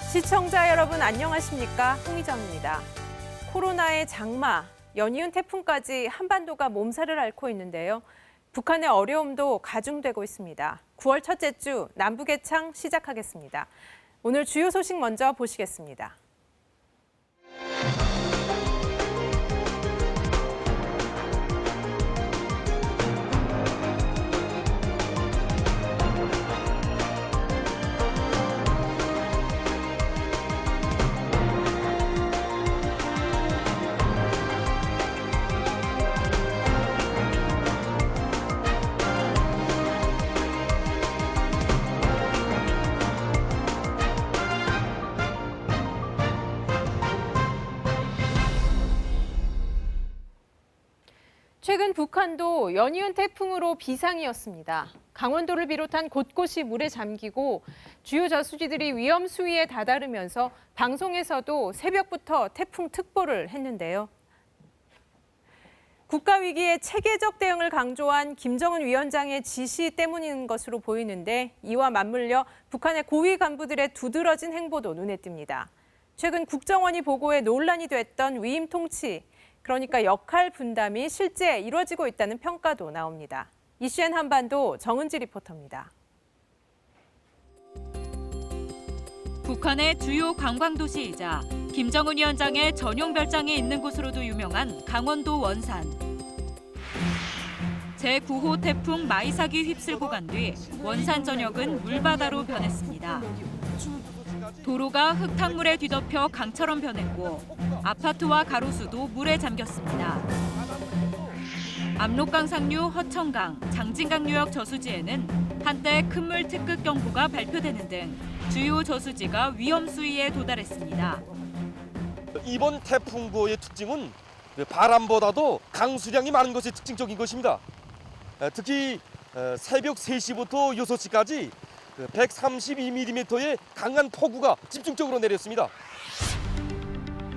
시청자 여러분 안녕하십니까? 홍희정입니다. 코로나의 장마, 연이은 태풍까지 한반도가 몸살을 앓고 있는데요. 북한의 어려움도 가중되고 있습니다. 9월 첫째 주 남북 예창 시작하겠습니다. 오늘 주요 소식 먼저 보시겠습니다. 최근 북한도 연이은 태풍으로 비상이었습니다. 강원도를 비롯한 곳곳이 물에 잠기고 주요 저수지들이 위험 수위에 다다르면서 방송에서도 새벽부터 태풍 특보를 했는데요. 국가위기에 체계적 대응을 강조한 김정은 위원장의 지시 때문인 것으로 보이는데 이와 맞물려 북한의 고위 간부들의 두드러진 행보도 눈에 띕니다. 최근 국정원이 보고에 논란이 됐던 위임 통치, 그러니까 역할 분담이 실제 이루어지고 있다는 평가도 나옵니다. 이슈엔 한반도 정은지 리포터입니다. 북한의 주요 관광도시이자 김정은 위원장의 전용 별장이 있는 곳으로도 유명한 강원도 원산. 제9호 태풍 마이삭이 휩쓸고 간 뒤 원산 전역은 물바다로 변했습니다. 도로가 흙탕물에 뒤덮여 강처럼 변했고 아파트와 가로수도 물에 잠겼습니다. 압록강 상류 허천강, 장진강유역 저수지에는 한때 큰물 특급 경보가 발표되는 등 주요 저수지가 위험 수위에 도달했습니다. 이번 태풍고의 특징은 바람보다도 강수량이 많은 것이 특징적인 것입니다. 특히 새벽 3시부터 6시까지 132mm의 강한 폭우가 집중적으로 내렸습니다.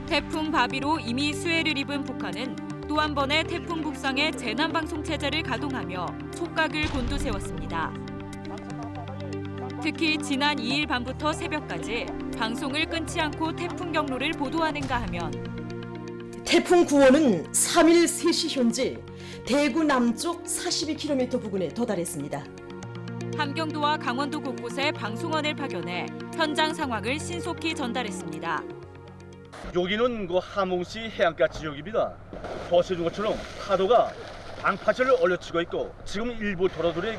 태풍 바비로 이미 수해를 입은 북한은 또 한 번의 태풍 북상의 재난방송 체제를 가동하며 촉각을 곤두세웠습니다. 특히 지난 2일 밤부터 새벽까지 방송을 끊지 않고 태풍 경로를 보도하는가 하면 태풍 9호는 3일 3시 현재 대구 남쪽 42km 부근에 도달했습니다. 함경도와 강원도 곳곳에 방송원을 파견해 현장 상황을 신속히 전달했습니다. 여기는 함흥시 해안가 지역입니다. 보시는 것처럼 파도가 방파제를 올려치고 있고 지금 일부 도로들에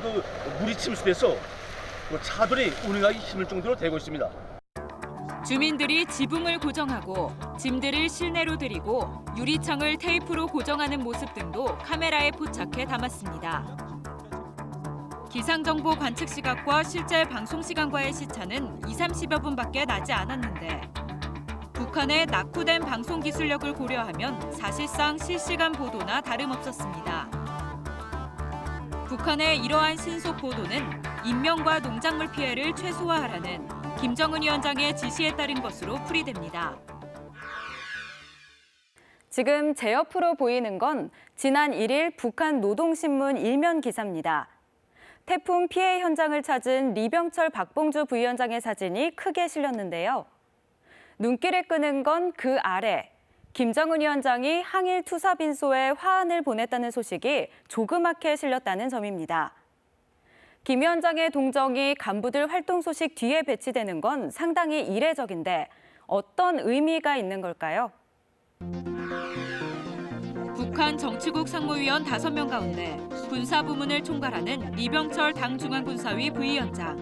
물이 침수돼서 차들이 운행하기 힘들 정도로 되고 있습니다. 주민들이 지붕을 고정하고 짐들을 실내로 들이고 유리창을 테이프로 고정하는 모습 등도 카메라에 포착해 담았습니다. 기상정보 관측 시각과 실제 방송 시간과의 시차는 20-30여 분밖에 나지 않았는데 북한의 낙후된 방송 기술력을 고려하면 사실상 실시간 보도나 다름없었습니다. 북한의 이러한 신속 보도는 인명과 농작물 피해를 최소화하라는 김정은 위원장의 지시에 따른 것으로 풀이됩니다. 지금 제 옆으로 보이는 건 지난 1일 북한 노동신문 일면 기사입니다. 태풍 피해 현장을 찾은 리병철 박봉주 부위원장의 사진이 크게 실렸는데요. 눈길을 끄는 건 그 아래, 김정은 위원장이 항일 투사빈소에 화환을 보냈다는 소식이 조그맣게 실렸다는 점입니다. 김 위원장의 동정이 간부들 활동 소식 뒤에 배치되는 건 상당히 이례적인데 어떤 의미가 있는 걸까요? 북한 정치국 상무위원 5명 가운데 군사부문을 총괄하는 리병철 당중앙군사위 부위원장.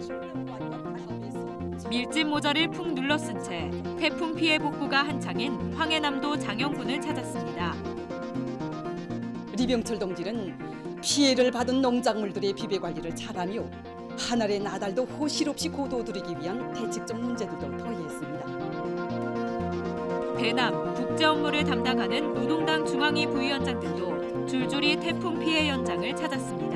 밀짚 모자를 푹 눌러쓴 채 태풍 피해 복구가 한창인 황해남도 장영군을 찾았습니다. 리병철 동지는 피해를 받은 농작물들의 비배 관리를 잘하며 하늘의 나달도 호실 없이 고도들이기 위한 대책적 문제들도 더했습니다. 대남, 국제 업무를 담당하는 노동당 중앙위 부위원장들도 줄줄이 태풍 피해 현장을 찾았습니다.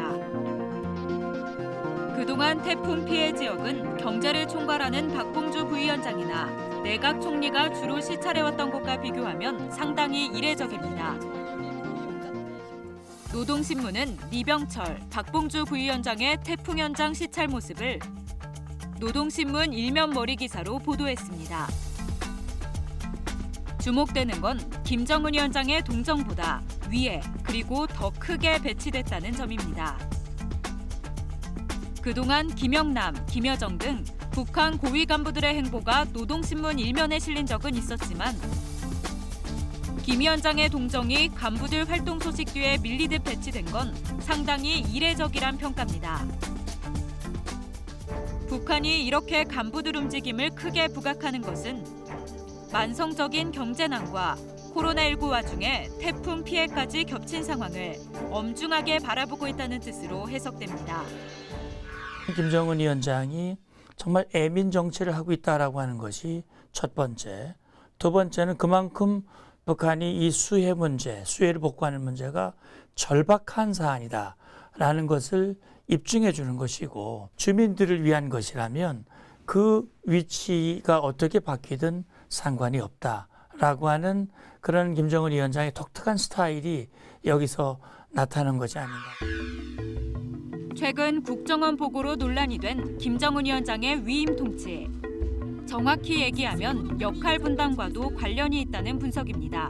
그동안 태풍 피해 지역은 경제를 총괄하는 박봉주 부위원장이나 내각 총리가 주로 시찰해왔던 것과 비교하면 상당히 이례적입니다. 노동신문은 리병철, 박봉주 부위원장의 태풍 현장 시찰 모습을 노동신문 일면 머리 기사로 보도했습니다. 주목되는 건 김정은 위원장의 동정보다 위에 그리고 더 크게 배치됐다는 점입니다. 그동안 김영남, 김여정 등 북한 고위 간부들의 행보가 노동신문 일면에 실린 적은 있었지만 김 위원장의 동정이 간부들 활동 소식 뒤에 밀리듯 배치된 건 상당히 이례적이란 평가입니다. 북한이 이렇게 간부들 움직임을 크게 부각하는 것은 만성적인 경제난과 코로나19 와중에 태풍 피해까지 겹친 상황을 엄중하게 바라보고 있다는 뜻으로 해석됩니다. 김정은 위원장이 정말 애민 정치를 하고 있다라고 하는 것이 첫 번째. 두 번째는 그만큼 북한이 이 수해 문제, 수해를 복구하는 문제가 절박한 사안이다라는 것을 입증해 주는 것이고 주민들을 위한 것이라면 그 위치가 어떻게 바뀌든 상관이 없다라고 하는 그런 김정은 위원장의 독특한 스타일이 여기서 나타난 것이 아닌가. 최근 국정원 보고로 논란이 된 김정은 위원장의 위임 통치. 정확히 얘기하면 역할 분담과도 관련이 있다는 분석입니다.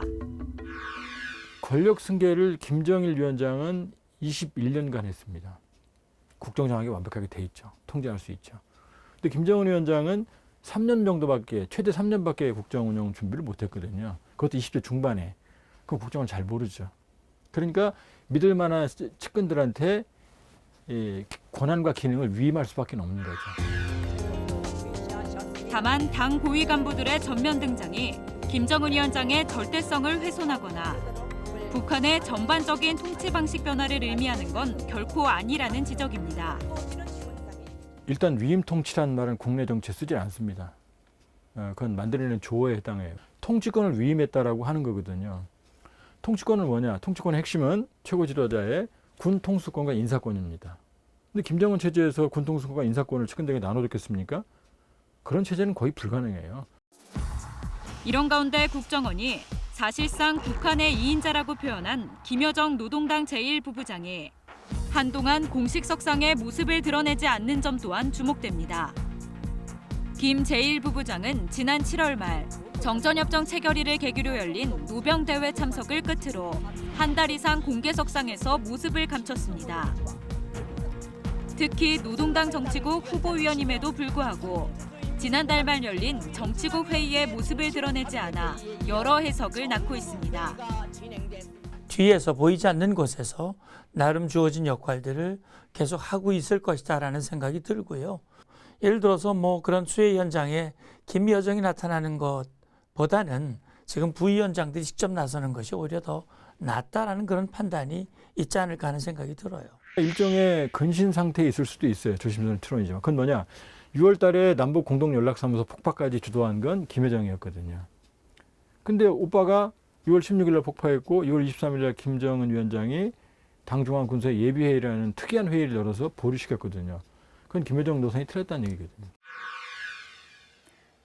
권력 승계를 김정일 위원장은 21년간 했습니다. 국정 장악이 완벽하게 돼 있죠. 통제할 수 있죠. 근데 김정은 위원장은 3년 정도밖에, 최대 3년밖에 국정 운영 준비를 못 했거든요. 그것도 20대 중반에. 그 국정을 잘 모르죠. 그러니까 믿을 만한 측근들한테 이 권한과 기능을 위임할 수밖에 없는 거죠. 다만 당 고위 간부들의 전면 등장이 김정은 위원장의 절대성을 훼손하거나 북한의 전반적인 통치 방식 변화를 의미하는 건 결코 아니라는 지적입니다. 일단 위임 통치란 말은 국내 정치에 쓰지 않습니다. 그건 만들어내는 조어에 해당해요. 통치권을 위임했다라고 하는 거거든요. 통치권은 뭐냐? 통치권의 핵심은 최고 지도자의 군 통수권과 인사권입니다. 근데 김정은 체제에서 군 통수권과 인사권을 측근들에게 나눠줬겠습니까? 그런 체제는 거의 불가능해요. 이런 가운데 국정원이 사실상 북한의 2인자라고 표현한 김여정 노동당 제1부부장이 한동안 공식석상의 모습을 드러내지 않는 점 또한 주목됩니다. 김 제1부부장은 지난 7월 말 정전협정 체결일을 계기로 열린 노병대회 참석을 끝으로 한 달 이상 공개석상에서 모습을 감췄습니다. 특히 노동당 정치국 후보위원임에도 불구하고 지난달 말 열린 정치국 회의의 모습을 드러내지 않아 여러 해석을 낳고 있습니다. 뒤에서 보이지 않는 곳에서 나름 주어진 역할들을 계속 하고 있을 것이다라는 생각이 들고요. 예를 들어서 뭐 그런 수해 현장에 김여정이 나타나는 것보다는 지금 부위원장들이 직접 나서는 것이 오히려 더 낫다라는 그런 판단이 있지 않을까 하는 생각이 들어요. 일종의 근신 상태에 있을 수도 있어요. 조심스러운 트론이지만. 그건 뭐냐? 6월 달에 남북 공동연락사무소 폭파까지 주도한 건 김여정이었거든요. 근데 오빠가 6월 16일 날 폭파했고 6월 23일 날 김정은 위원장이 당중앙군사의 예비회의라는 특이한 회의를 열어서 보류시켰거든요. 그건 김여정 노선이 틀렸다는 얘기거든요.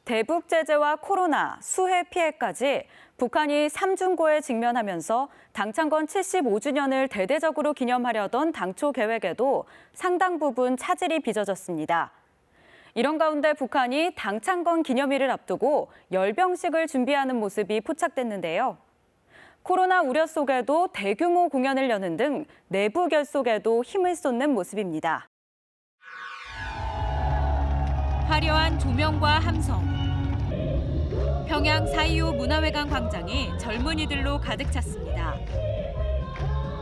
대북 제재와 코로나, 수해 피해까지 북한이 삼중고에 직면하면서 당창건 75주년을 대대적으로 기념하려던 당초 계획에도 상당 부분 차질이 빚어졌습니다. 이런 가운데 북한이 당창건 기념일을 앞두고 열병식을 준비하는 모습이 포착됐는데요. 코로나 우려 속에도 대규모 공연을 여는 등 내부 결속에도 힘을 쏟는 모습입니다. 화려한 조명과 함성. 평양 4.25 문화회관 광장이 젊은이들로 가득 찼습니다.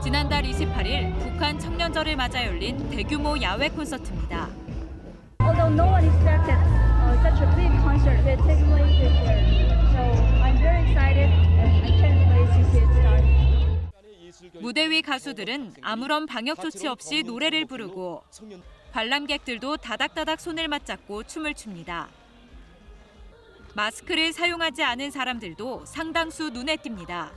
지난달 28일 북한 청년절을 맞아 열린 대규모 야외 콘서트입니다. Although no one expected such a big concert to take place this year, so I'm very excited and I can't wait to see it start. 무대 위 가수들은 아무런 방역 조치 없이 노래를 부르고 관람객들도 다닥다닥 손을 맞잡고 춤을 춥니다. 마스크를 사용하지 않은 사람들도 상당수 눈에 띕니다.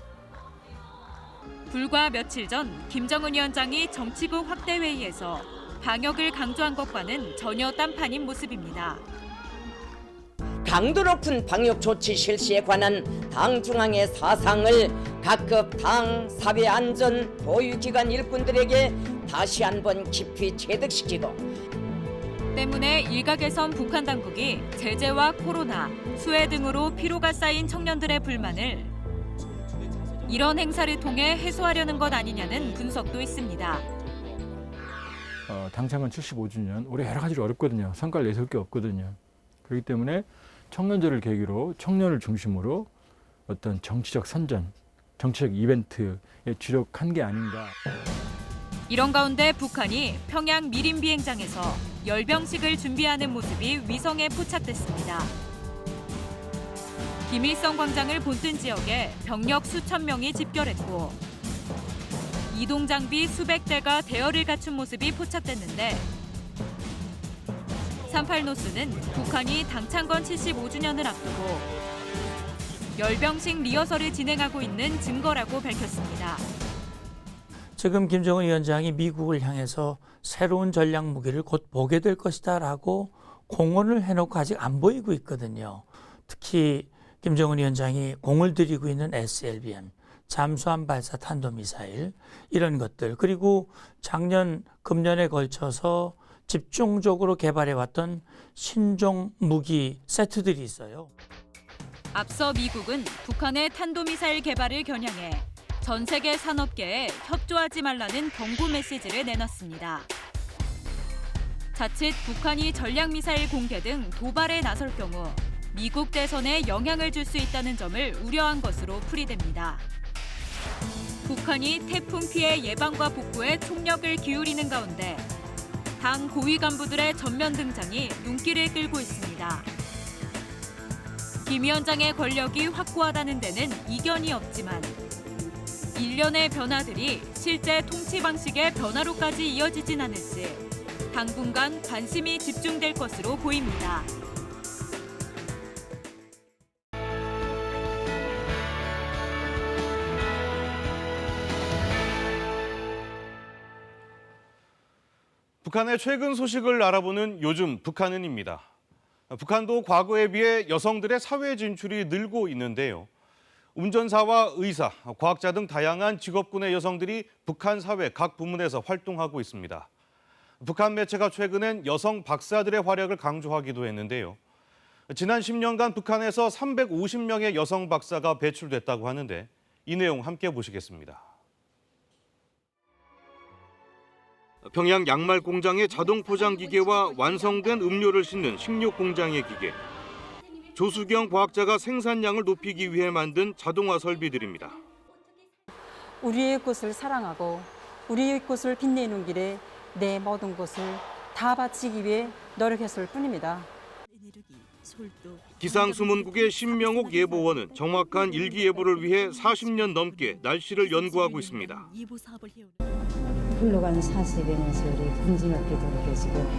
불과 며칠 전 김정은 위원장이 정치국 확대 회의에서 방역을 강조한 것과는 전혀 딴판인 모습입니다. 강도 높은 방역 조치 실시에 관한 당 중앙의 사상을 각급 당, 사회 안전, 보유기관 일꾼들에게 다시 한번 깊이 체득시키고 때문에 일각에선 북한 당국이 제재와 코로나, 수해 등으로 피로가 쌓인 청년들의 불만을 이런 행사를 통해 해소하려는 것 아니냐는 분석도 있습니다. 당창건 75주년, 올해 여러 가지로 어렵거든요. 성과를 내세울 게 없거든요. 그렇기 때문에 청년제를 계기로 청년을 중심으로 어떤 정치적 선전, 정치적 이벤트에 주력한 게 아닌가. 이런 가운데 북한이 평양 미림 비행장에서 열병식을 준비하는 모습이 위성에 포착됐습니다. 김일성 광장을 본뜬 지역에 병력 수천 명이 집결했고 이동 장비 수백 대가 대열을 갖춘 모습이 포착됐는데 38노스는 북한이 당창건 75주년을 앞두고 열병식 리허설을 진행하고 있는 증거라고 밝혔습니다. 지금 김정은 위원장이 미국을 향해서 새로운 전략 무기를 곧 보게 될 것이다라고 공언을 해놓고 아직 안 보이고 있거든요. 특히 김정은 위원장이 공을 들이고 있는 SLBM, 잠수함 발사 탄도미사일 이런 것들, 그리고 작년, 금년에 걸쳐서 집중적으로 개발해왔던 신종 무기 세트들이 있어요. 앞서 미국은 북한의 탄도미사일 개발을 겨냥해 전 세계 산업계에 협조하지 말라는 경고 메시지를 내놨습니다. 자칫 북한이 전략미사일 공개 등 도발에 나설 경우 미국 대선에 영향을 줄 수 있다는 점을 우려한 것으로 풀이됩니다. 북한이 태풍 피해 예방과 복구에 총력을 기울이는 가운데 당 고위 간부들의 전면 등장이 눈길을 끌고 있습니다. 김 위원장의 권력이 확고하다는 데는 이견이 없지만 일련의 변화들이 실제 통치 방식의 변화로까지 이어지진 않을지 당분간 관심이 집중될 것으로 보입니다. 북한의 최근 소식을 알아보는 요즘 북한은입니다. 북한도 과거에 비해 여성들의 사회 진출이 늘고 있는데요. 운전사와 의사, 과학자 등 다양한 직업군의 여성들이 북한 사회 각 부문에서 활동하고 있습니다. 북한 매체가 최근엔 여성 박사들의 활약을 강조하기도 했는데요. 지난 10년간 북한에서 350명의 여성 박사가 배출됐다고 하는데 이 내용 함께 보시겠습니다. 평양 양말 공장의 자동 포장 기계와 완성된 음료를 싣는 식료 공장의 기계. 조수경 과학자가 생산량을 높이기 위해 만든 자동화 설비들입니다. 우리의 꽃을 사랑하고 우리의 꽃을 빛내는 길에 내 모든 것을 다 바치기 위해 노력했을 뿐입니다. 기상수문국의 신명옥 예보원은 정확한 일기예보를 위해 40년 넘게 날씨를 연구하고 있습니다. 흘러간 40여 년 세월이 군진업계도 느껴지고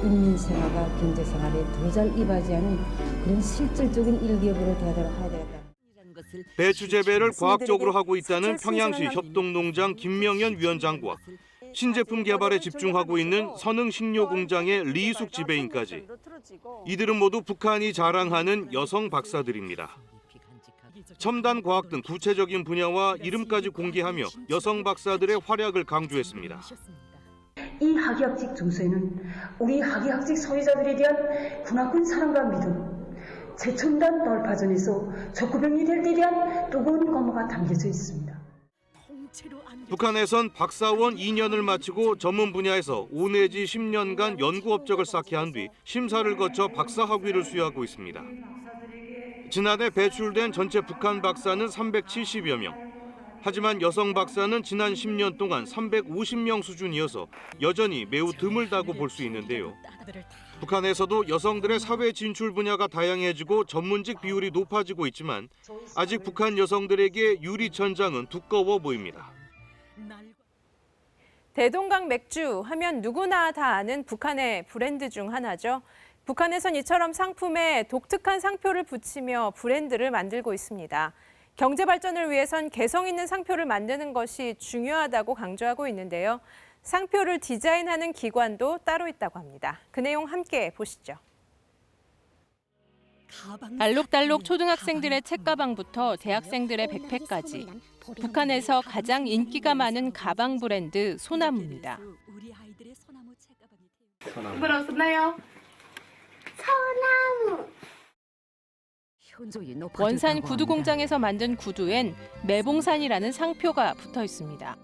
인민생활과 경제생활에 더 잘 이바지하는 그런 실질적인 일기예보를 대하도록 해야 되겠다. 배추 재배를 과학적으로 하고 있다는 평양시 협동농장 김명현 위원장과 신제품 개발에 집중하고 있는 선흥식료공장의 리숙 지배인까지 이들은 모두 북한이 자랑하는 여성 박사들입니다. 첨단 과학 등 구체적인 분야와 이름까지 공개하며 여성 박사들의 활약을 강조했습니다. 이 학위학직 정서에는 우리 학위학직 소유자들에 대한 군함군 사랑과 믿음, 최첨단 돌파전에서 적구병이 될 데 대한 뜨거운 고마가 담겨져 있습니다. 북한에선 박사원 2년을 마치고 전문 분야에서 5 내지 10년간 연구 업적을 쌓게 한 뒤 심사를 거쳐 박사 학위를 수여하고 있습니다. 지난해 배출된 전체 북한 박사는 370여 명. 하지만 여성 박사는 지난 10년 동안 350명 수준이어서 여전히 매우 드물다고 볼 수 있는데요. 북한에서도 여성들의 사회 진출 분야가 다양해지고 전문직 비율이 높아지고 있지만 아직 북한 여성들에게 유리 천장은 두꺼워 보입니다. 대동강 맥주 하면 누구나 다 아는 북한의 브랜드 중 하나죠. 북한에선 이처럼 상품에 독특한 상표를 붙이며 브랜드를 만들고 있습니다. 경제 발전을 위해선 개성 있는 상표를 만드는 것이 중요하다고 강조하고 있는데요. 상표를 디자인하는 기관도 따로 있다고 합니다. 그 내용 함께 보시죠. 알록달록 초등학생들의 책가방부터 대학생들의 백팩까지 북한에서 가장 인기가 많은 가방 브랜드 소나무입니다. 이걸 어떻나요? 소나무. 원산 구두 공장에서 만든 구두엔 매봉산이라는 상표가 붙어 있습니다.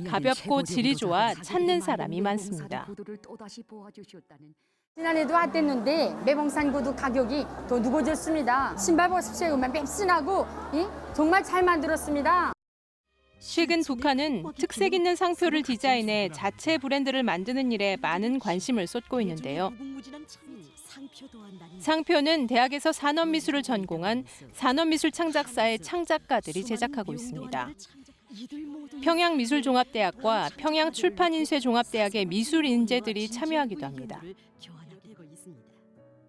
가볍고 질이 좋아 찾는 사람이 많습니다. 지난해도 왔댔는데 매봉산 구두 가격이 더 누궈졌습니다. 신발 보십시오. 맵신하고 정말 잘 만들었습니다. 최근 북한은 특색 있는 상표를 디자인해 자체 브랜드를 만드는 일에 많은 관심을 쏟고 있는데요. 상표는 대학에서 산업미술을 전공한 산업미술창작사의 창작가들이 제작하고 있습니다. 평양미술종합대학과 평양출판인쇄종합대학의 미술인재들이 참여하기도 합니다.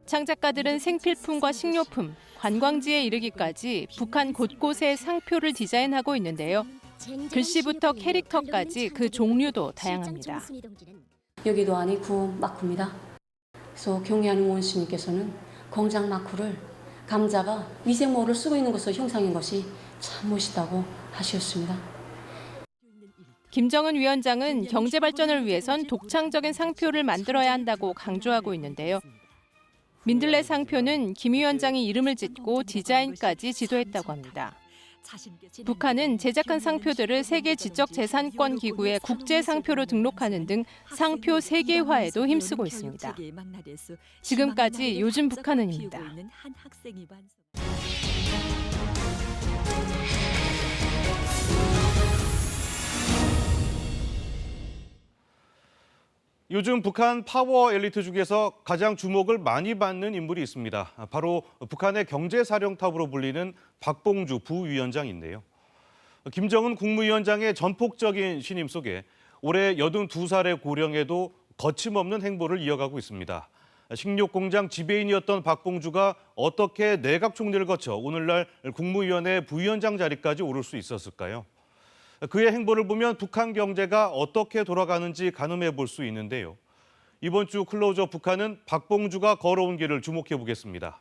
창작가들은 생필품과 식료품, 관광지에 이르기까지 북한 곳곳에 상표를 디자인하고 있는데요. 글씨부터 캐릭터까지 그 종류도 다양합니다. 여기도 안이 구마크입니다. 그래서 경애하는 원수님께서는 공장 마크를 감자가 위생모를 쓰고 있는 것으로 형상인 것이 참 멋있다고 하셨습니다. 김정은 위원장은 경제 발전을 위해선 독창적인 상표를 만들어야 한다고 강조하고 있는데요. 민들레 상표는 김 위원장이 이름을 짓고 디자인까지 지도했다고 합니다. 북한은 제작한 상표들을 세계 지적재산권 기구에 국제 상표로 등록하는 등 상표 세계화에도 힘쓰고 있습니다. 지금까지 요즘 북한은입니다. 요즘 북한 파워 엘리트 중에서 가장 주목을 많이 받는 인물이 있습니다. 바로 북한의 경제사령탑으로 불리는 박봉주 부위원장인데요. 김정은 국무위원장의 전폭적인 신임 속에 올해 82살의 고령에도 거침없는 행보를 이어가고 있습니다. 식료공장 지배인이었던 박봉주가 어떻게 내각 총리를 거쳐 오늘날 국무위원회 부위원장 자리까지 오를 수 있었을까요? 그의 행보를 보면 북한 경제가 어떻게 돌아가는지 가늠해 볼 수 있는데요. 이번 주 클로즈업 북한은 박봉주가 걸어온 길을 주목해 보겠습니다.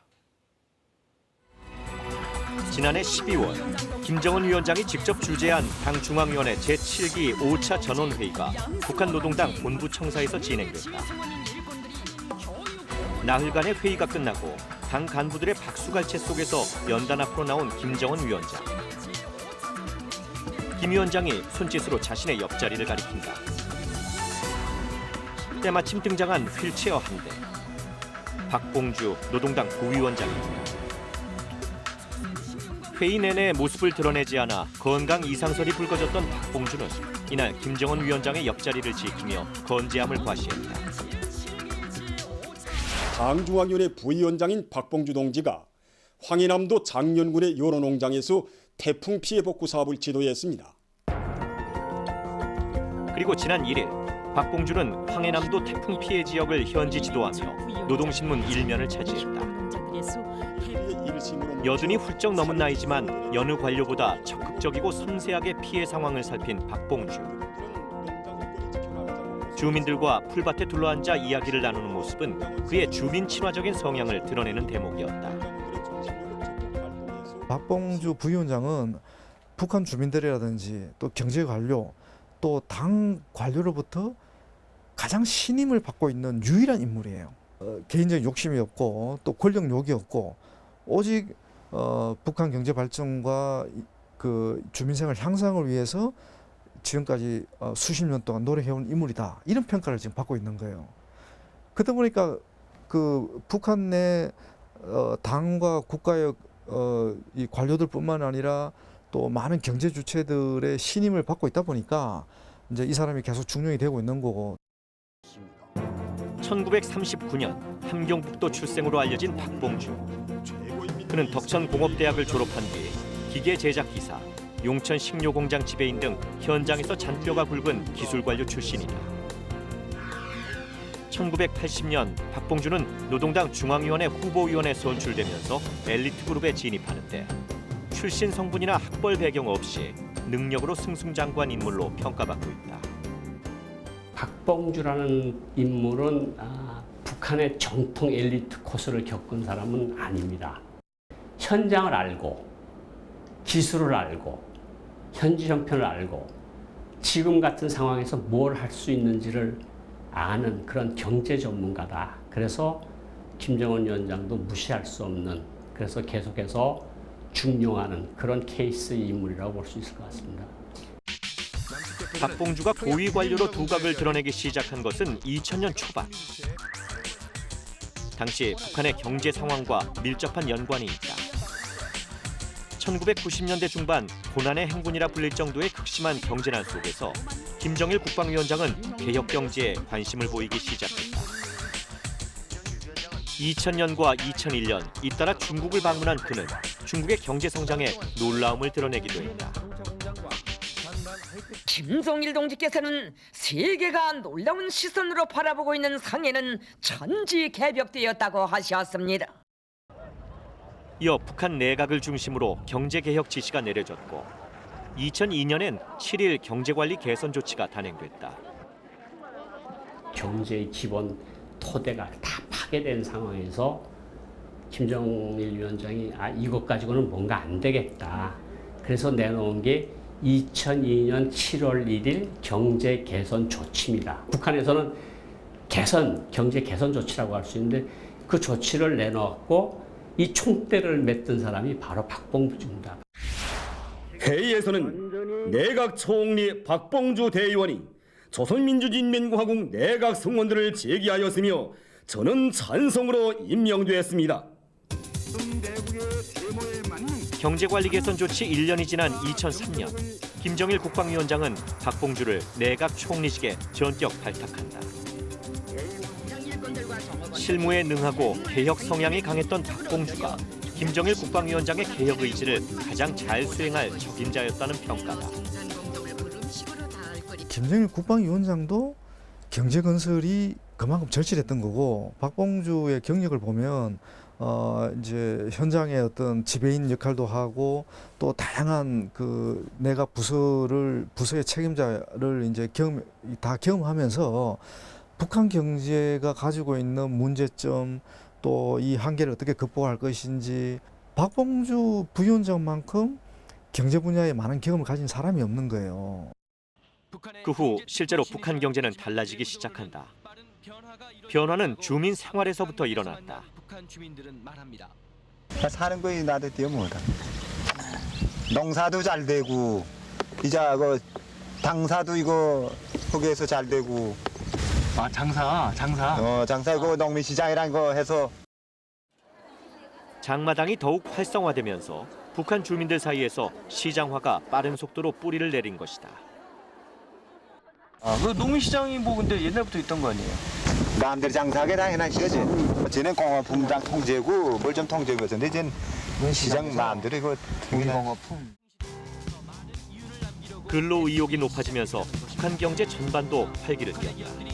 지난해 12월 김정은 위원장이 직접 주재한 당 중앙위원회 제7기 5차 전원회의가 북한 노동당 본부 청사에서 진행됐다. 나흘간의 회의가 끝나고 당 간부들의 박수갈채 속에서 연단 앞으로 나온 김정은 위원장. 김 위원장이 손짓으로 자신의 옆자리를 가리킨다. 때마침 등장한 휠체어 한 대. 박봉주 노동당 부위원장입니다. 회의 내내 모습을 드러내지 않아 건강 이상설이 불거졌던 박봉주는 이날 김정은 위원장의 옆자리를 지키며 건재함을 과시했다. 당중앙위원회 부위원장인 박봉주 동지가 황해남도 장년군의 여러 농장에서 태풍 피해 복구 사업을 지도했습니다. 그리고 지난 1일 박봉주는 황해남도 태풍 피해 지역을 현지 지도하며 노동신문 1면을 차지했다. 여든이 훌쩍 넘은 나이지만 여느 관료보다 적극적이고 섬세하게 피해 상황을 살핀 박봉주. 주민들과 풀밭에 둘러앉아 이야기를 나누는 모습은 그의 주민 친화적인 성향을 드러내는 대목이었다. 박봉주 부위원장은 북한 주민들이라든지 또 경제 관료 또 당 관료로부터 가장 신임을 받고 있는 유일한 인물이에요. 개인적인 욕심이 없고 또 권력욕이 없고 오직 북한 경제 발전과 그 주민생활 향상을 위해서 지금까지 수십 년 동안 노력해온 인물이다. 이런 평가를 지금 받고 있는 거예요. 그러다 보니까 그 북한 내 당과 국가의 이 관료들뿐만 아니라 또 많은 경제 주체들의 신임을 받고 있다 보니까 이제 이 사람이 계속 중용이 되고 있는 거고. 1939년 함경북도 출생으로 알려진 박봉주. 그는 덕천공업대학을 졸업한 뒤 기계 제작 기사, 용천 식료공장 지배인 등 현장에서 잔뼈가 굵은 기술관료 출신이다. 1980년 박봉주는 노동당 중앙위원회 후보위원에 선출되면서 엘리트 그룹에 진입하는데 출신 성분이나 학벌 배경 없이 능력으로 승승장구한 인물로 평가받고 있다. 박봉주라는 인물은 북한의 정통 엘리트 코스를 겪은 사람은 아닙니다. 현장을 알고 기술을 알고 현지 형편을 알고 지금 같은 상황에서 뭘 할 수 있는지를 아는 그런 경제 전문가다. 그래서 김정은 위원장도 무시할 수 없는, 그래서 계속해서 중용하는 그런 케이스 인물이라고 볼 수 있을 것 같습니다. 박봉주가 고위 관료로 두각을 드러내기 시작한 것은 2000년 초반. 당시 북한의 경제 상황과 밀접한 연관이 있다. 1990년대 중반 고난의 행군이라 불릴 정도의 극심한 경제난 속에서 김정일 국방위원장은 개혁 경제에 관심을 보이기 시작했다. 2000년과 2001년 잇따라 중국을 방문한 그는 중국의 경제 성장에 놀라움을 드러내기도 했다. 김정일 동지께서는 세계가 놀라운 시선으로 바라보고 있는 상해는 천지개벽되었다고 하셨습니다. 이어 북한 내각을 중심으로 경제개혁 지시가 내려졌고 2002년엔 7일 경제관리 개선 조치가 단행됐다. 경제의 기본 토대가 다 파괴된 상황에서 김정일 위원장이 이것 가지고는 뭔가 안 되겠다. 그래서 내놓은 게 2002년 7월 1일 경제 개선 조치입니다. 북한에서는 경제 개선 조치라고 할 수 있는데 그 조치를 내놓았고 이 총대를 맺던 사람이 바로 박봉주입니다. 회의에서는 내각 총리 박봉주 대의원이 조선민주주의인민공화국 내각 성원들을 제기하였으며 저는 찬성으로 임명되었습니다. 경제관리 개선 조치 1년이 지난 2003년 김정일 국방위원장은 박봉주를 내각 총리직에 전격 발탁한다. 실무에 능하고 개혁 성향이 강했던 박봉주가 김정일 국방위원장의 개혁 의지를 가장 잘 수행할 적임자였다는 평가다. 김정일 국방위원장도 경제 건설이 그만큼 절실했던 거고 박봉주의 경력을 보면 이제 현장의 어떤 지배인 역할도 하고 또 다양한 그 내각 부서의 책임자를 이제 다 경험하면서 북한 경제가 가지고 있는 문제점 또 이 한계를 어떻게 극복할 것인지 박봉주 부위원장만큼 경제 분야에 많은 경험을 가진 사람이 없는 거예요. 그 후 실제로 북한 경제는 달라지기 시작한다. 변화는 주민 생활에서부터 일어났다. 사는 거이 나한테 뛰어 뭐다. 농사도 잘 되고 이제 그 당사도 이거 거기에서 잘 되고. 장사. 장사 이거 농민시장이란 거 해서. 장마당이 더욱 활성화되면서 북한 주민들 사이에서 시장화가 빠른 속도로 뿌리를 내린 것이다. 그 농민시장이 뭐 근데 옛날부터 있던 거 아니에요? 남들 장사하게 당연한 시거지. 쟤는 공업품 통제고 뭘 좀 통제고 했는데 쟤는 시장 마음대로 이거 공업품. 근로 의욕이 높아지면서 북한 경제 전반도 활기를 띨다.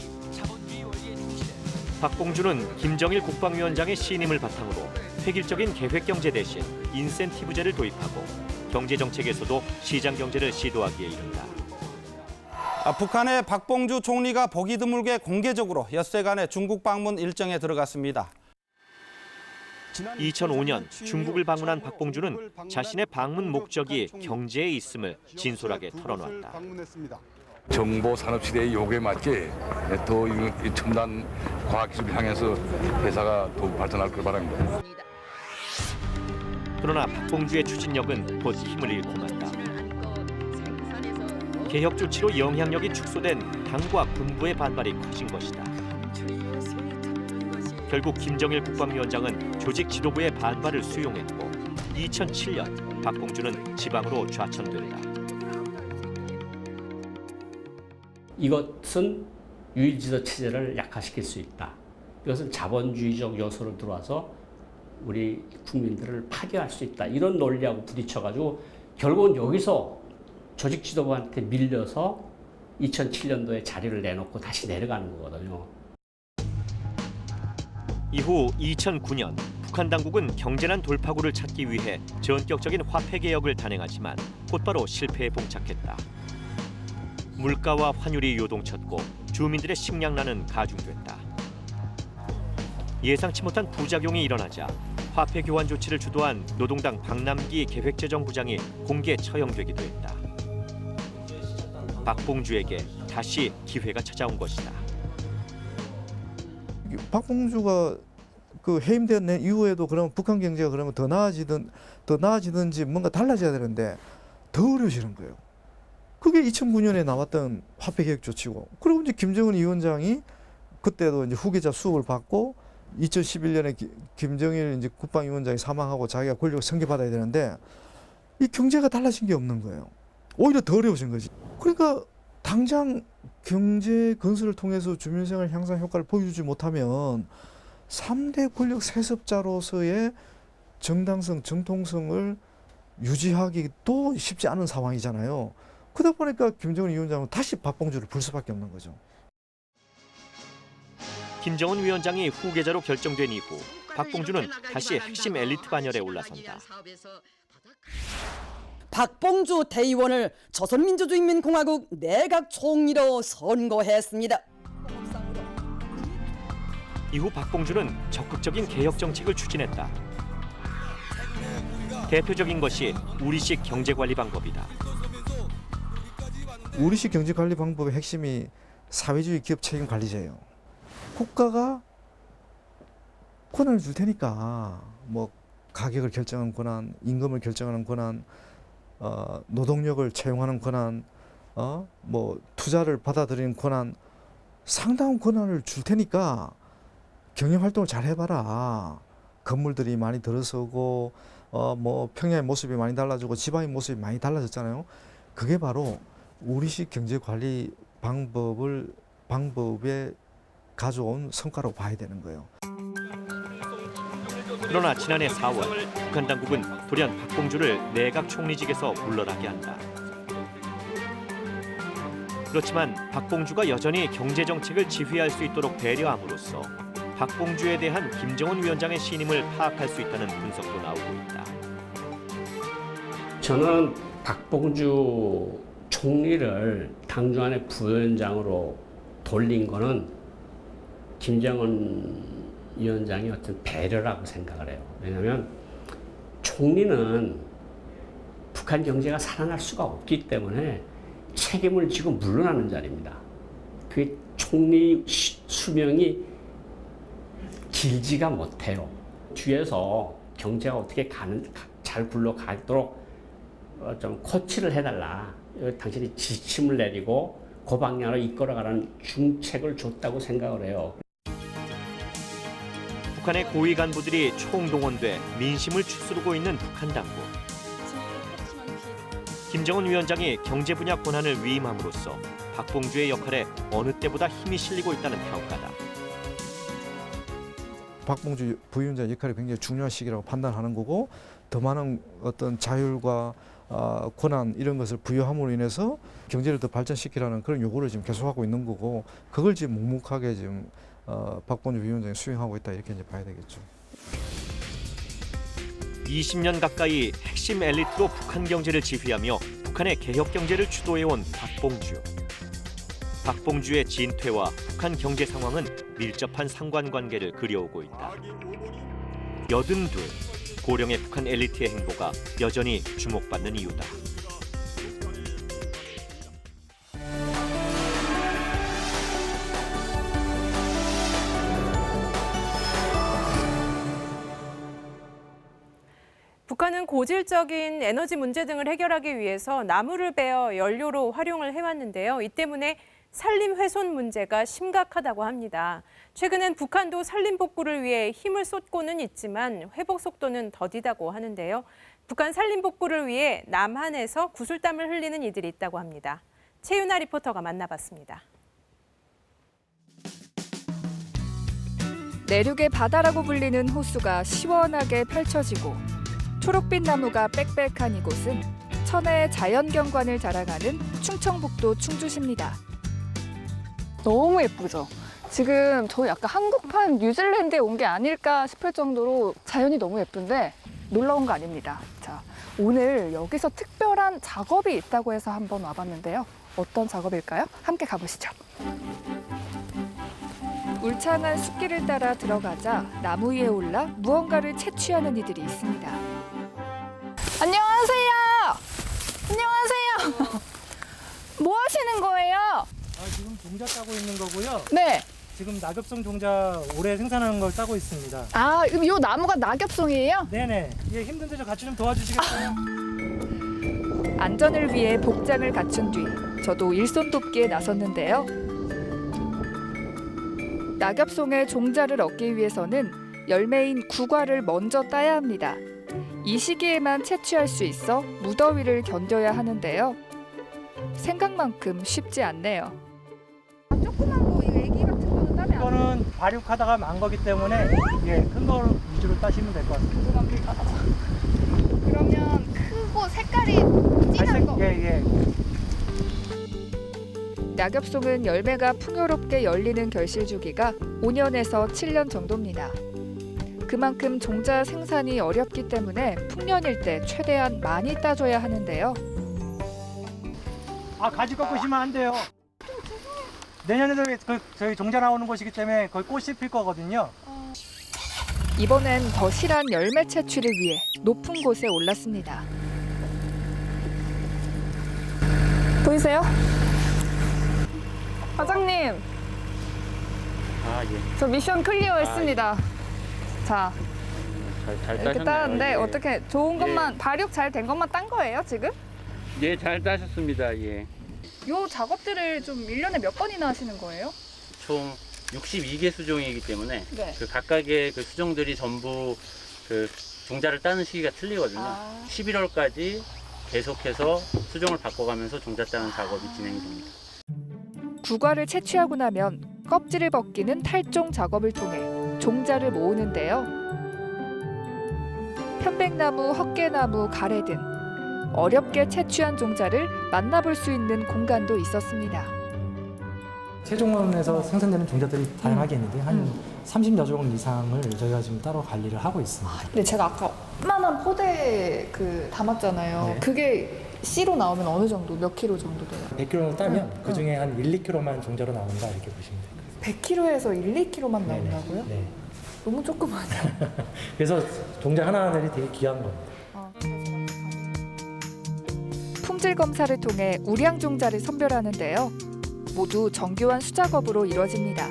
박봉주는 김정일 국방위원장의 신임을 바탕으로 획일적인 계획경제 대신 인센티브제를 도입하고 경제정책에서도 시장경제를 시도하기에 이른다. 북한의 박봉주 총리가 보기 드물게 공개적으로 엿새간의 중국 방문 일정에 들어갔습니다. 2005년 중국을 방문한 박봉주는 자신의 방문 목적이 경제에 있음을 진솔하게 털어놨다. 정보 산업 시대의 요구에 맞게 더 첨단 과학 기술을 향해서 회사가 더 발전할 걸 바랍니다. 그러나 박봉주의 추진력은 곧 힘을 잃고 만다. 개혁 조치로 영향력이 축소된 당과 군부의 반발이 커진 것이다. 결국 김정일 국방위원장은 조직 지도부의 반발을 수용했고 2007년 박봉주는 지방으로 좌천된다. 이것은 유일지도 체제를 약화시킬 수 있다. 이것은 자본주의적 요소로 들어와서 우리 국민들을 파괴할 수 있다. 이런 논리하고 부딪혀가지고 결국은 여기서 조직 지도부한테 밀려서 2007년도에 자리를 내놓고 다시 내려가는 거거든요. 이후 2009년 북한 당국은 경제난 돌파구를 찾기 위해 전격적인 화폐 개혁을 단행하지만 곧바로 실패에 봉착했다. 물가와 환율이 요동쳤고 주민들의 식량난은 가중됐다. 예상치 못한 부작용이 일어나자 화폐 교환 조치를 주도한 노동당 박남기 계획재정부장이 공개 처형되기도 했다. 박봉주에게 다시 기회가 찾아온 것이다. 박봉주가 그 해임된 이후에도 그러면 북한 경제가 그러면 더 나아지든지 뭔가 달라져야 되는데 더 어려워지는 거예요. 그게 2009년에 나왔던 화폐 개혁 조치고, 그리고 이제 김정은 위원장이 그때도 이제 후계자 수업을 받고 2011년에 김정일 이제 국방위원장이 사망하고 자기가 권력을 승계받아야 되는데 이 경제가 달라진 게 없는 거예요. 오히려 더 어려워진 거지. 그러니까 당장 경제 건설을 통해서 주민생활 향상 효과를 보여주지 못하면 3대 권력 세습자로서의 정당성, 정통성을 유지하기도 쉽지 않은 상황이잖아요. 그러다 보니까 김정은 위원장은 다시 박봉주를 불 수밖에 없는 거죠. 김정은 위원장이 후계자로 결정된 이후 박봉주는 다시 핵심 엘리트 반열에 올라선다. 박봉주 대의원을 조선민주주의인민공화국 내각 총리로 선거했습니다. 이후 박봉주는 적극적인 개혁 정책을 추진했다. 대표적인 것이 우리식 경제관리 방법이다. 우리식 경제관리 방법의 핵심이 사회주의 기업 책임 관리제예요. 국가가 권한을 줄 테니까 뭐 가격을 결정하는 권한, 임금을 결정하는 권한, 노동력을 채용하는 권한, 뭐 투자를 받아들이는 권한, 상당한 권한을 줄 테니까 경영 활동을 잘 해봐라. 건물들이 많이 들어서고 뭐 평야의 모습이 많이 달라지고 지방의 모습이 많이 달라졌잖아요. 그게 바로 우리식 경제 관리 방법에 가져온 성과라고 봐야 되는 거예요. 그러나 지난해 4월 북한 당국은 돌연 박봉주를 내각 총리직에서 물러나게 한다. 그렇지만 박봉주가 여전히 경제 정책을 지휘할 수 있도록 배려함으로써 박봉주에 대한 김정은 위원장의 신임을 파악할 수 있다는 분석도 나오고 있다. 저는 박봉주 총리를 당중안의 부위원장으로 돌린 거는 김정은 위원장의 어떤 배려라고 생각을 해요. 왜냐하면 총리는 북한 경제가 살아날 수가 없기 때문에 책임을 지고 물러나는 자리입니다. 그게 총리 수명이 길지가 못해요. 뒤에서 경제가 어떻게 잘 굴러가도록 좀 코치를 해달라. 당신이 지침을 내리고 그 방향으로 이끌어가라는 중책을 줬다고 생각을 해요. 북한의 고위 간부들이 총동원돼 민심을 추스르고 있는 북한 당국. 김정은 위원장이 경제 분야 권한을 위임함으로써 박봉주의 역할에 어느 때보다 힘이 실리고 있다는 평가다. 박봉주 부위원장 역할이 굉장히 중요한 시기라고 판단하는 거고, 더 많은 어떤 자율과 권한 이런 것을 부여함으로 인해서 경제를 더 발전시키라는 그런 요구를 지금 계속하고 있는 거고, 그걸 지금 묵묵하게 지금 박봉주 위원장이 수행하고 있다, 이렇게 이제 봐야 되겠죠. 20년 가까이 핵심 엘리트로 북한 경제를 지휘하며 북한의 개혁 경제를 주도해온 박봉주. 박봉주의 진퇴와 북한 경제 상황은 밀접한 상관관계를 그려오고 있다. 82 고령의 북한 엘리트의 행보가 여전히 주목받는 이유다. 북한은 고질적인 에너지 문제 등을 해결하기 위해서 나무를 베어 연료로 활용을 해왔는데요. 이 때문에 산림 훼손 문제가 심각하다고 합니다. 최근엔 북한도 산림 복구를 위해 힘을 쏟고는 있지만 회복 속도는 더디다고 하는데요. 북한 산림 복구를 위해 남한에서 구슬땀을 흘리는 이들이 있다고 합니다. 최윤아 리포터가 만나봤습니다. 내륙의 바다라고 불리는 호수가 시원하게 펼쳐지고 초록빛 나무가 빽빽한 이곳은 천혜의 자연경관을 자랑하는 충청북도 충주시입니다. 너무 예쁘죠? 지금 저 약간 한국판 뉴질랜드에 온 게 아닐까 싶을 정도로 자연이 너무 예쁜데 놀러 온 거 아닙니다. 자, 오늘 여기서 특별한 작업이 있다고 해서 한번 와봤는데요. 어떤 작업일까요? 함께 가보시죠. 울창한 숲길을 따라 들어가자 나무 위에 올라 무언가를 채취하는 이들이 있습니다. 안녕하세요. 안녕하세요. 뭐 하시는 거예요? 지금 종자 따고 있는 거고요. 네. 지금 낙엽송 종자 올해 생산하는 걸 따고 있습니다. 아, 그럼 이 나무가 낙엽송이에요? 네네. 예, 힘든데 저 같이 좀 도와주시겠어요? 안전을 위해 복장을 갖춘 뒤 저도 일손 돕기에 나섰는데요. 낙엽송의 종자를 얻기 위해서는 열매인 구과를 먼저 따야 합니다. 이 시기에만 채취할 수 있어 무더위를 견뎌야 하는데요. 생각만큼 쉽지 않네요. 조그만 거, 이 애기 같은 거는 따면 이거는 발육하다가 만 거기 때문에 큰 거 위주로 따시면 될 것 같습니다. 죄송합니다. 그러면 크고 색깔이 진한 거. 예. 낙엽송은 열매가 풍요롭게 열리는 결실 주기가 5년에서 7년 정도입니다. 그만큼 종자 생산이 어렵기 때문에 풍년일 때 최대한 많이 따줘야 하는데요. 가지 꺾으시면 안 돼요. 내년에도 저희 종자 나오는 곳이기 때문에 거의 꽃이 필 거거든요. 이번엔 더 실한 열매 채취를 위해 높은 곳에 올랐습니다. 보이세요? 과장님, 예. 저 미션 클리어했습니다. 자, 잘 이렇게 따셨네요. 따는데 예. 어떻게 좋은 것만 발육 잘 된 것만 딴 거예요 지금? 예, 잘 따셨습니다. 예. 요 작업들을 좀 1년에 몇 번이나 하시는 거예요? 총 62개 수종이기 때문에 네. 그 각각의 그 수종들이 전부 그 종자를 따는 시기가 틀리거든요. 11월까지 계속해서 수종을 바꿔가면서 종자 따는 작업이 진행이 됩니다. 구과를 채취하고 나면 껍질을 벗기는 탈종 작업을 통해 종자를 모으는데요. 편백나무, 헛개나무, 가래 등 어렵게 채취한 종자를 만나볼 수 있는 공간도 있었습니다. 최종원에서 생산되는 종자들이 다양하게 있는데 한 30여 종 이상을 저희가 지금 따로 관리를 하고 있습니다. 근데 제가 아까 조그만한 포대 담았잖아요. 네. 그게 씨로 나오면 어느 정도, 몇 킬로 정도 돼요? 100kg를 따면 그중에 한 1, 2kg만 종자로 나온다 이렇게 보시면 돼요. 100kg에서 1, 2kg만 나온다고요? 네. 너무 조그마네요. 그래서 종자 하나하나들이 되게 귀한 겁니다. 품질 검사를 통해 우량 종자를 선별하는데요. 모두 정교한 수작업으로 이루어집니다.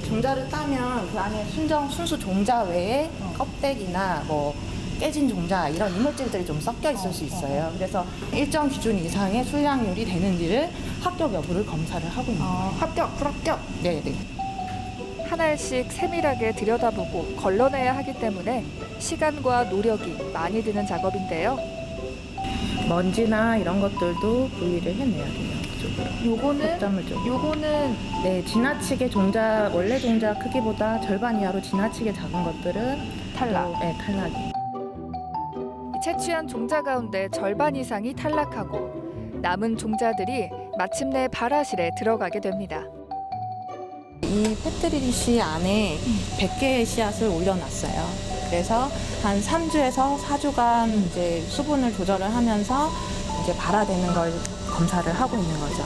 종자를 따면 그 안에 순수 종자 외에 껍데기나 뭐 깨진 종자 이런 이물질들이 좀 섞여 있을 수 있어요. 그래서 일정 기준 이상의 수량률이 되는지를 합격 여부를 검사를 하고 있는 거예요. 합격, 불합격? 네. 하나씩 세밀하게 들여다보고 걸러내야 하기 때문에 시간과 노력이 많이 드는 작업인데요. 먼지나 이런 것들도 분리를 해내야 돼요. 요거는 네, 지나치게 원래 종자 크기보다 절반 이하로 지나치게 작은 것들은 탈락. 네, 탈락이. 채취한 종자 가운데 절반 이상이 탈락하고 남은 종자들이 마침내 발화실에 들어가게 됩니다. 이 페트리시 안에 100개의 씨앗을 올려놨어요. 그래서 한 3주에서 4주간 이제 수분을 조절을 하면서 이제 발화되는 걸 검사를 하고 있는 거죠.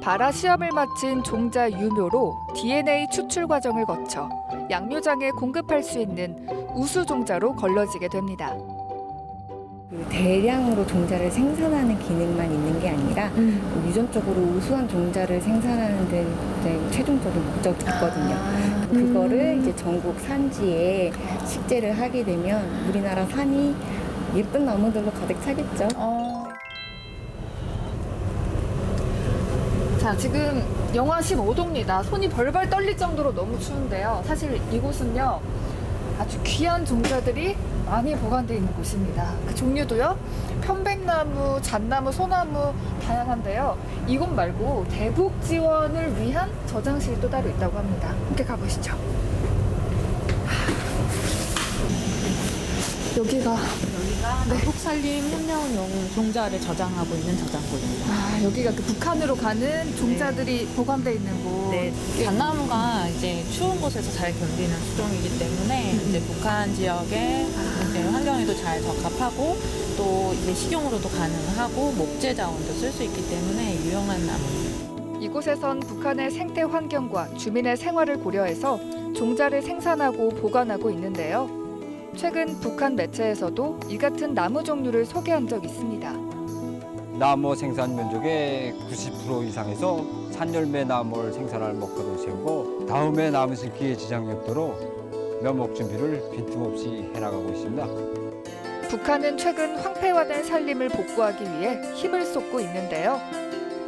발화 시험을 마친 종자 유묘로 DNA 추출 과정을 거쳐 양묘장에 공급할 수 있는 우수 종자로 걸러지게 됩니다. 대량으로 종자를 생산하는 기능만 있는 게 아니라 유전적으로 우수한 종자를 생산하는 데 최종적인 목적이 있거든요. 그거를 이제 전국 산지에 식재를 하게 되면 우리나라 산이 예쁜 나무들로 가득 차겠죠. 자, 지금 영하 15도입니다. 손이 벌벌 떨릴 정도로 너무 추운데요. 사실 이곳은요, 아주 귀한 종자들이 많이 보관되어 있는 곳입니다. 그 종류도요, 편백나무, 잣나무, 소나무 다양한데요. 이곳 말고 대북 지원을 위한 저장실도 따로 있다고 합니다. 함께 가보시죠. 여기가 남북산림 협력용 종자를 저장하고 있는 저장고입니다. 아, 여기가 그 북한으로 가는 종자들이 보관돼 있는 곳. 네, 잣나무가 이제 추운 곳에서 잘 견디는 수종이기 때문에 이제 북한 지역의 이제 환경에도 잘 적합하고 또 이제 식용으로도 가능하고 목재 자원도 쓸 수 있기 때문에 유용한 나무입니다. 이곳에선 북한의 생태 환경과 주민의 생활을 고려해서 종자를 생산하고 보관하고 있는데요. 최근 북한 매체에서도 이 같은 나무 종류를 소개한 적 있습니다. 나무 생산 면적의 90% 이상에서 산열매 나무를 생산할 목표를 세우고 다음에 나무 심기에 지장이 없도록 묘목 준비를 빈틈없이 해나가고 있습니다. 북한은 최근 황폐화된 산림을 복구하기 위해 힘을 쏟고 있는데요.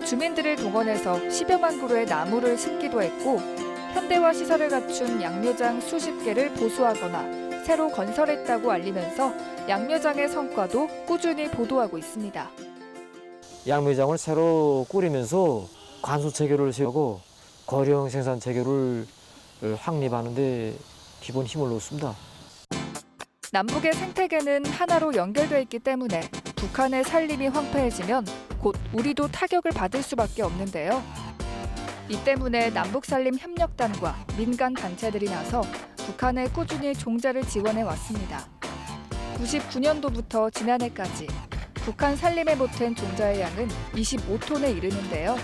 주민들을 동원해서 10여만 그루의 나무를 심기도 했고 현대화 시설을 갖춘 양묘장 수십 개를 보수하거나 새로 건설했다고 알리면서 양묘장의 성과도 꾸준히 보도하고 있습니다. 양묘장을 새로 꾸리면서 관수 체계를 세우고 거령 생산 체계를 확립하는 데 기본 힘을 놓습니다. 남북의 생태계는 하나로 연결돼 있기 때문에 북한의 산림이 황폐해지면 곧 우리도 타격을 받을 수밖에 없는데요. 이 때문에 남북산림협력단과 민간 단체들이 나서 북한에 꾸준히 종자를 지원해 왔습니다. 99년도부터 지난해까지 북한 산림에 보탠 종자의 양은 25톤에 이르는데요.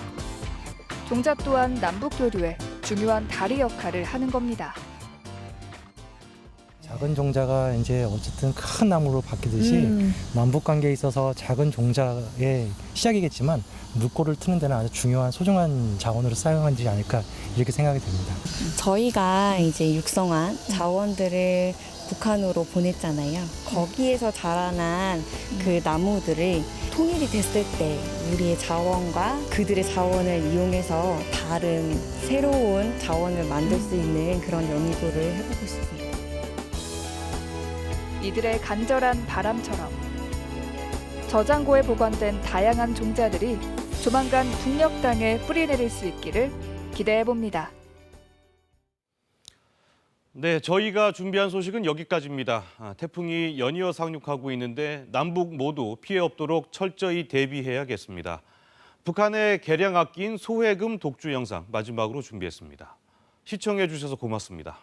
종자 또한 남북 교류에 중요한 다리 역할을 하는 겁니다. 작은 종자가 이제 어쨌든 큰 나무로 바뀌듯이 남북 관계에 있어서 작은 종자의 시작이겠지만 물꼬를 트는 데는 아주 중요한 소중한 자원으로 사용하지 않을까 이렇게 생각이 됩니다. 저희가 이제 육성한 자원들을 북한으로 보냈잖아요. 거기에서 자라난 그 나무들을 통일이 됐을 때 우리의 자원과 그들의 자원을 이용해서 다른 새로운 자원을 만들 수 있는 그런 연구를 해보고 싶습니다. 이들의 간절한 바람처럼 저장고에 보관된 다양한 종자들이 조만간 북녘 땅에 뿌리내릴 수 있기를 기대해 봅니다. 네, 저희가 준비한 소식은 여기까지입니다. 태풍이 연이어 상륙하고 있는데 남북 모두 피해 없도록 철저히 대비해야겠습니다. 북한의 개량 악기인 소해금 독주 영상 마지막으로 준비했습니다. 시청해 주셔서 고맙습니다.